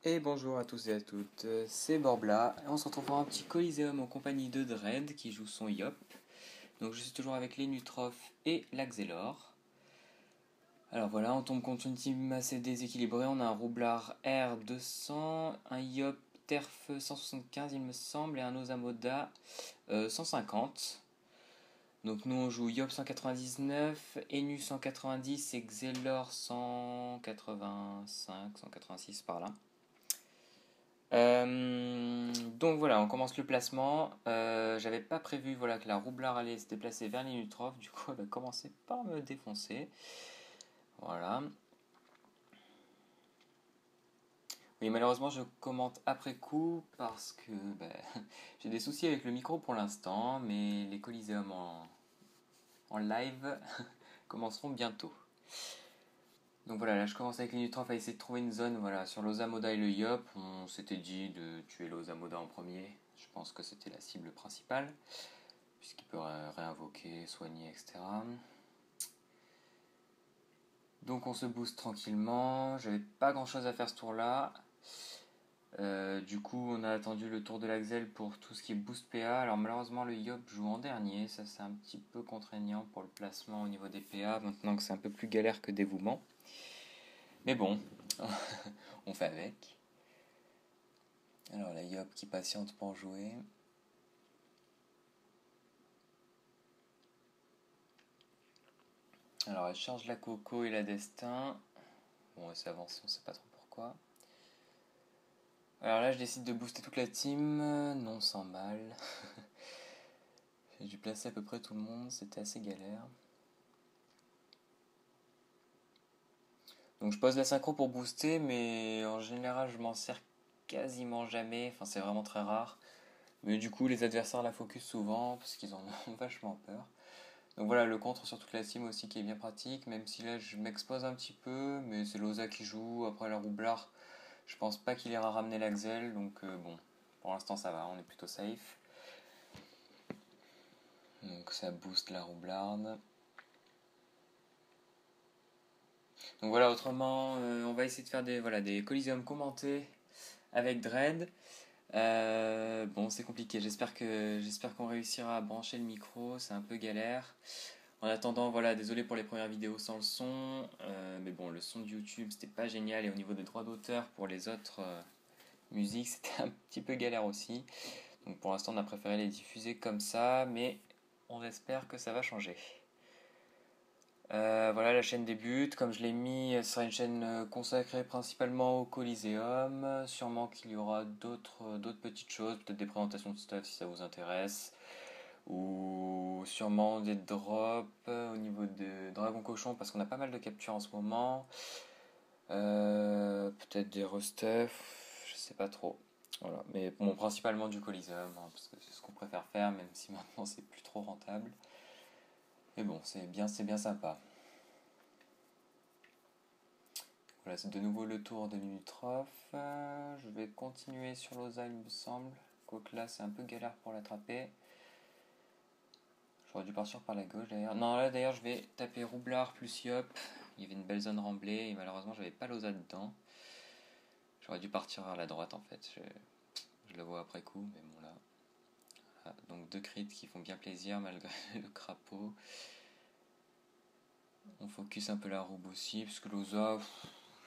Et bonjour à tous et à toutes, c'est Borbla. On se retrouve pour un petit Coliseum en compagnie de Dread qui joue son Yop. Donc je suis toujours avec les Nutrof et l'Axelor. Alors voilà, on tombe contre une team assez déséquilibrée. On a un Roublard R200, un Yop Terf 175 il me semble, et un Osamoda 150. Donc nous on joue Yop 199, Enu 190 et Xelor 185, 186 par là. Donc voilà, on commence le placement. J'avais pas prévu voilà, que la Roublard allait se déplacer vers l'Inutrof, du coup elle va commencer par me défoncer. Voilà. Oui, malheureusement je commente après coup parce que j'ai des soucis avec le micro pour l'instant, mais les Coliseums en live commenceront bientôt. Donc voilà, là je commence avec l'Inutrof à essayer de trouver une zone voilà, sur l'Osamoda et le Yop. On s'était dit de tuer l'Osamoda en premier. Je pense que c'était la cible principale, puisqu'il peut réinvoquer, soigner, etc. Donc on se booste tranquillement. J'avais pas grand chose à faire ce tour-là. Du coup, on a attendu le tour de l'Axel pour tout ce qui est boost PA. Alors malheureusement, le Yop joue en dernier. Ça, c'est un petit peu contraignant pour le placement au niveau des PA, maintenant que c'est un peu plus galère que dévouement. Mais bon, on fait avec. Alors la Yop qui patiente pour jouer. Alors elle charge la Coco et la Destin. Bon, elle s'avance, on sait pas trop pourquoi. Alors là, je décide de booster toute la team. Non, sans mal. J'ai dû placer à peu près tout le monde, c'était assez galère. Donc je pose la synchro pour booster, mais en général, je m'en sers quasiment jamais. Enfin, c'est vraiment très rare. Mais du coup, les adversaires la focus souvent parce qu'ils en ont vachement peur. Donc voilà, le contre sur toute la team aussi qui est bien pratique, même si là je m'expose un petit peu, mais c'est Loza qui joue. Après la Roublard, je pense pas qu'il ira ramener l'Axel, donc bon, pour l'instant ça va, on est plutôt safe. Donc ça booste la Roublarde. Donc voilà, autrement, on va essayer de faire des Coliseum commentés avec Dread. Bon, c'est compliqué, j'espère qu'on réussira à brancher le micro, c'est un peu galère. En attendant, voilà, désolé pour les premières vidéos sans le son, mais bon, le son de YouTube c'était pas génial et au niveau des droits d'auteur pour les autres musiques c'était un petit peu galère aussi. Donc pour l'instant on a préféré les diffuser comme ça, mais on espère que ça va changer. Voilà, la chaîne débute. Comme je l'ai mis, ce sera une chaîne consacrée principalement au Coliseum. Sûrement qu'il y aura d'autres petites choses, peut-être des présentations de stuff si ça vous intéresse. Ou sûrement des drops au niveau de Dragon Cochon parce qu'on a pas mal de captures en ce moment. Peut-être des restuff, je sais pas trop. Voilà. Mais bon, principalement du Coliseum, hein, parce que c'est ce qu'on préfère faire, même si maintenant c'est plus trop rentable. Mais bon, c'est bien sympa. Voilà, c'est de nouveau le tour de l'Utrof. Je vais continuer sur Loza, il me semble. Quoique là, c'est un peu galère pour l'attraper. J'aurais dû partir par la gauche d'ailleurs. Non, là d'ailleurs, je vais taper Roublard plus Yop. Il y avait une belle zone remblée et malheureusement, j'avais pas Loza dedans. J'aurais dû partir à la droite en fait. Je le vois après coup, mais bon là. Voilà. Donc deux crits qui font bien plaisir malgré le crapaud. On focus un peu la roube aussi, parce que Loza,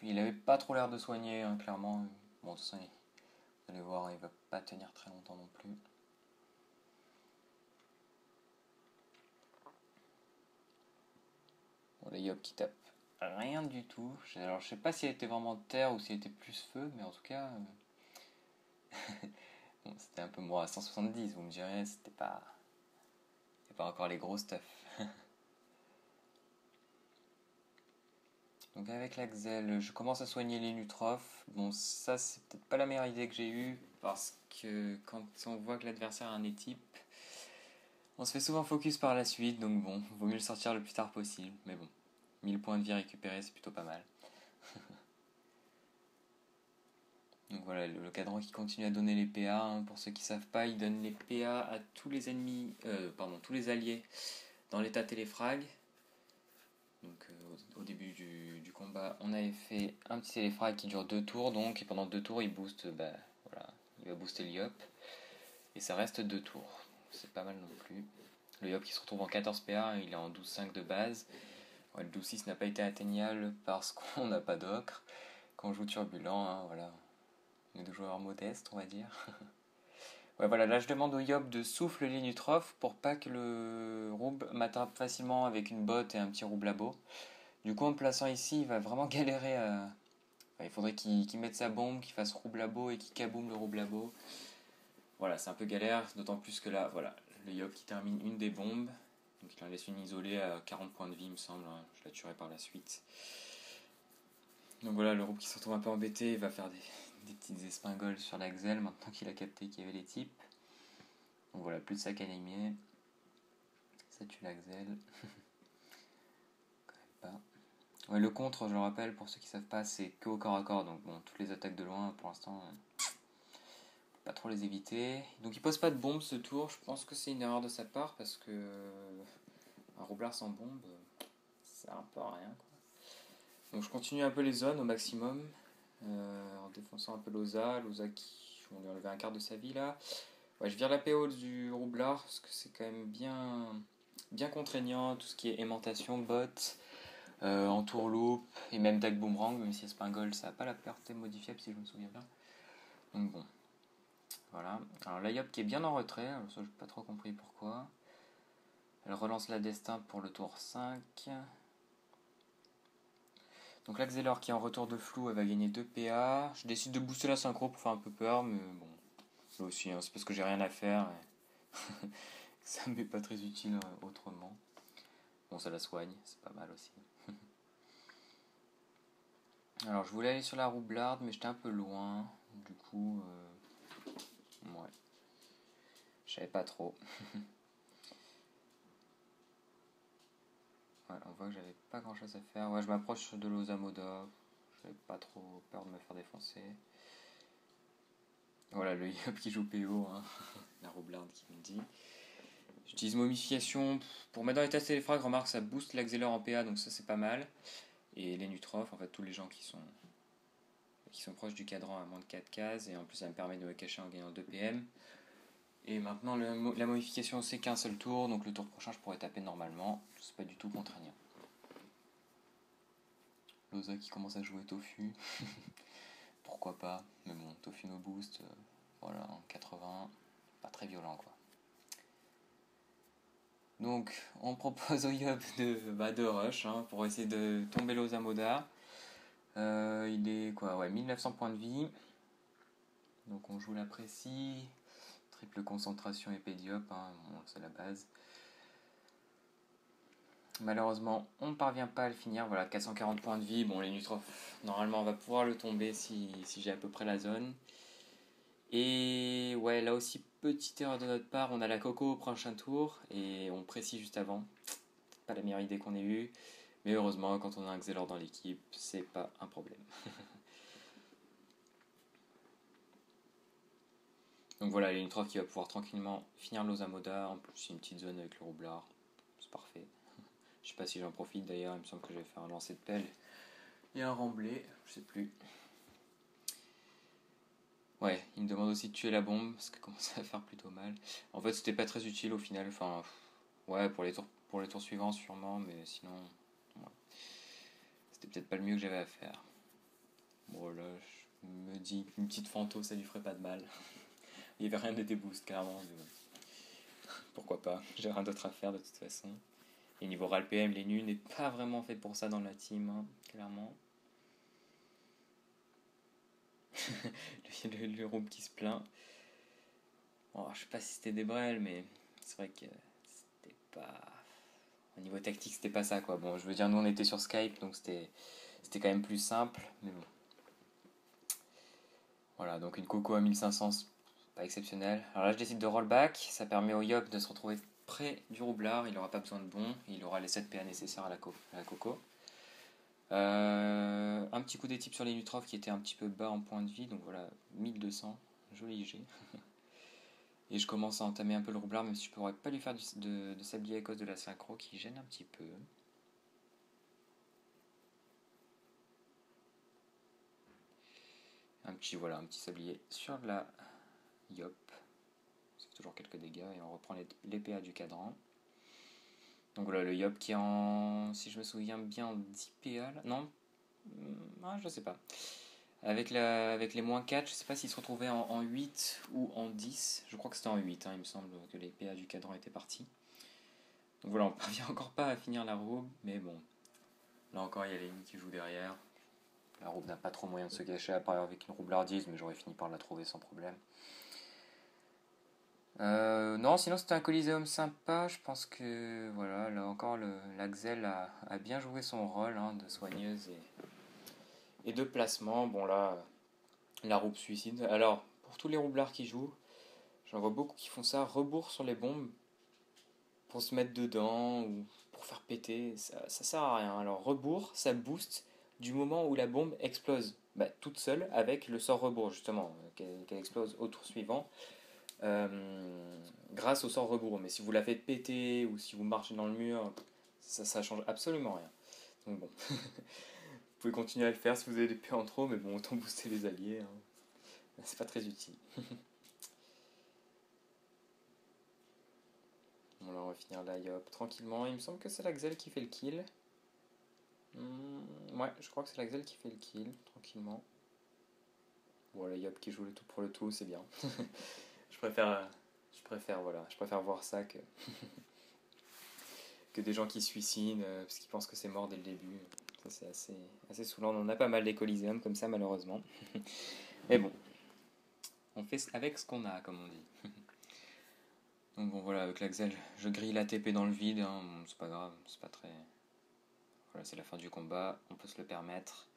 il avait pas trop l'air de soigner, hein, clairement. Bon, tout ça, vous allez voir, il va pas tenir très longtemps non plus. Bon, la Yop qui tape rien du tout. Alors, je sais pas si elle était vraiment de terre ou si elle était plus feu, mais en tout cas, bon, c'était un peu moi à 170, vous me direz, c'était pas encore les gros stuff. Donc avec l'Axel, je commence à soigner les Nutrof. Bon, ça c'est peut-être pas la meilleure idée que j'ai eue, parce que quand on voit que l'adversaire a un étype, on se fait souvent focus par la suite, donc bon, vaut mieux le sortir le plus tard possible. Mais bon, 1000 points de vie récupérés, c'est plutôt pas mal. Donc voilà, le cadran qui continue à donner les PA, hein. Pour ceux qui savent pas, il donne les PA à tous les ennemis, tous les alliés dans l'état téléfrag. Donc au début du combat, on avait fait un petit téléfrag qui dure 2 tours, donc, et pendant 2 tours, il booste, voilà, il va booster le Yop, et ça reste 2 tours. C'est pas mal non plus. Le Yop qui se retrouve en 14 PA, il est en 12,5 de base. Ouais, le 12,6 n'a pas été atteignable parce qu'on n'a pas d'ocre. Quand on joue turbulent, hein, voilà. On est des joueurs modestes, on va dire. Ouais, voilà, là je demande au Yop de souffle les Nutrophes pour pas que le Rouble m'attrape facilement avec une botte et un petit Rouble labo. Du coup, en me plaçant ici, il va vraiment galérer à. Enfin, il faudrait qu'il mette sa bombe, qu'il fasse Rouble labo et qu'il kaboom le Rouble labo. Voilà, c'est un peu galère, d'autant plus que là, voilà, le Yop qui termine une des bombes. Donc il en laisse une isolée à 40 points de vie, il me semble. Hein. Je la tuerai par la suite. Donc voilà, le Rouble qui se retrouve un peu embêté, il va faire des petites espingoles sur l'Axel maintenant qu'il a capté qu'il y avait les types. Donc voilà, plus de sac anémié. Ça tue l'Axel. Quand même pas. Ouais, le contre, je le rappelle, pour ceux qui savent pas, c'est que au corps à corps. Donc bon, toutes les attaques de loin, pour l'instant, pas trop les éviter. Donc il pose pas de bombe ce tour. Je pense que c'est une erreur de sa part parce que un roublard sans bombe, ça sert un peu à rien, quoi. Donc je continue un peu les zones au maximum. En défonçant un peu Loza qui, on lui a enlevé un quart de sa vie là. Ouais, je vire la PO du roublard parce que c'est quand même bien contraignant, tout ce qui est aimantation, bot, entourloupe et même tag boomerang, même si Espingol ça n'a pas la portée modifiable si je me souviens bien. Donc bon, voilà. Alors la Yop qui est bien en retrait, alors ça j'ai pas trop compris pourquoi. Elle relance la destin pour le tour 5. Donc l'Axelor qui est en retour de flou, elle va gagner 2 PA. Je décide de booster la synchro pour faire un peu peur, mais bon, là aussi, hein, c'est parce que j'ai rien à faire. Et ça m'est pas très utile autrement. Bon, ça la soigne, c'est pas mal aussi. Alors je voulais aller sur la roublarde, mais j'étais un peu loin. Du coup, ouais, je savais pas trop. Ouais, on voit que j'avais pas grand chose à faire. Ouais, je m'approche de l'Ozamoda. J'avais pas trop peur de me faire défoncer. Voilà, le Yop qui joue PO, hein. La roublarde qui me dit. J'utilise momification pour mettre dans les tests téléphrags. Remarque, ça booste l'Axelor en PA, donc ça c'est pas mal. Et les Nutrophes, en fait, tous les gens qui sont proches du cadran à moins de 4 cases. Et en plus, ça me permet de me cacher en gagnant 2 PM. Et maintenant, la modification, c'est qu'un seul tour. Donc le tour prochain, je pourrais taper normalement. C'est pas du tout contraignant. Loza qui commence à jouer Tofu. Pourquoi pas. Mais bon, Tofu no boost. Voilà, en 80. Pas très violent, quoi. Donc, on propose au Yop de rush pour essayer de tomber l'Ozamoda. Il est quoi, ouais, 1900 points de vie. Donc, on joue la précis. Triple concentration épée Diop, bon, c'est la base. Malheureusement, on ne parvient pas à le finir. Voilà, 440 points de vie. Bon, les Nutrophes, normalement, on va pouvoir le tomber si j'ai à peu près la zone. Et ouais, là aussi, petite erreur de notre part. On a la Coco au prochain tour et on précise juste avant. Pas la meilleure idée qu'on ait eue. Mais heureusement, quand on a un Xelor dans l'équipe, c'est pas un problème. Donc voilà, les Nutrophes qui va pouvoir tranquillement finir l'Ozamoda. En plus, c'est une petite zone avec le roublard. C'est parfait. Je sais pas si j'en profite d'ailleurs, il me semble que je vais faire un lancer de pelle et un remblai, je sais plus. Ouais, il me demande aussi de tuer la bombe parce que commence à faire plutôt mal. En fait, c'était pas très utile au final. Enfin, ouais, pour les tours suivants sûrement, mais sinon, ouais. C'était peut-être pas le mieux que j'avais à faire. Bon là, je me dis qu'une petite Fanto, ça lui ferait pas de mal. Il y avait rien de déboost clairement. Pourquoi pas, j'ai rien d'autre à faire de toute façon. Et niveau RAL-PM, les nus n'est pas vraiment fait pour ça dans la team, hein, clairement. le Rouble qui se plaint. Bon, je sais pas si c'était des brels, mais c'est vrai que c'était pas. Au niveau tactique, c'était pas ça, quoi. Bon, je veux dire, nous on était sur Skype, donc c'était quand même plus simple, mais bon. Voilà, donc une Coco à 1500, pas exceptionnel. Alors là, je décide de rollback. Ça permet au Yop de se retrouver près du roublard. Il n'aura pas besoin de bon. Il aura les 7 PA nécessaires à la Coco. Un petit coup des types sur les Nutrophes qui était un petit peu bas en point de vie. Donc voilà, 1200. Joli G. Et je commence à entamer un peu le roublard, même si je pourrais pas lui faire de sablier à cause de la synchro qui gêne un petit peu. un petit sablier sur la Yop. C'est toujours quelques dégâts et on reprend les PA du cadran. Donc voilà, le Yop qui est en, si je me souviens bien, en 10 PA. Là. Non, je sais pas. Avec les moins 4, je sais pas s'il se retrouvait en 8 ou en 10. Je crois que c'était en 8, il me semble que les PA du cadran étaient partis. Donc voilà, on ne parvient encore pas à finir la roue, mais bon. Là encore, il y a l'ennemi qui joue derrière. La roue n'a pas trop moyen de se cacher, à part avec une roublardise, mais j'aurais fini par la trouver sans problème. Non, sinon c'était un Coliseum sympa. Je pense que voilà, là encore, l'Axel a bien joué son rôle de soigneuse et de placement. Bon, là, la roue suicide. Alors, pour tous les roublards qui jouent, j'en vois beaucoup qui font ça, rebours sur les bombes pour se mettre dedans ou pour faire péter. Ça sert à rien. Alors, rebours, ça booste du moment où la bombe explose. Bah, toute seule avec le sort rebours, justement, qu'elle explose au tour suivant. Grâce au sort rebours. Mais si vous la faites péter ou si vous marchez dans le mur, ça change absolument rien. Donc bon, vous pouvez continuer à le faire si vous avez des P en trop, mais bon, autant booster les alliés. C'est pas très utile. Bon, là, on va finir la Yop tranquillement. Il me semble que c'est l'Axel qui fait le kill. Ouais, je crois que c'est l'Axel qui fait le kill, tranquillement. Bon, la Yop qui joue le tout pour le tout, c'est bien. je préfère voir ça que des gens qui se suicident parce qu'ils pensent que c'est mort dès le début. Ça, c'est assez saoulant. On en a pas mal des Coliseum comme ça, malheureusement. Mais bon, on fait avec ce qu'on a, comme on dit. Donc bon, voilà, avec l'Axel, je grille la TP dans le vide. Bon, c'est pas grave, c'est pas très... Voilà, c'est la fin du combat, on peut se le permettre.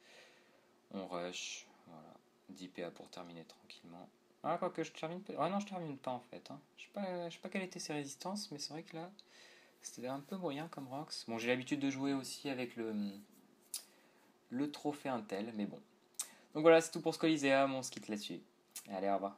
On rush, voilà. 10 PA pour terminer tranquillement. Ah, quoique je termine pas. Ah non, je termine pas en fait. Je sais pas quelle était ses résistances, mais c'est vrai que là, c'était un peu moyen comme Rox. Bon, j'ai l'habitude de jouer aussi avec le trophée Intel, mais bon. Donc voilà, c'est tout pour ce Coliseum, on se quitte là-dessus. Allez, au revoir.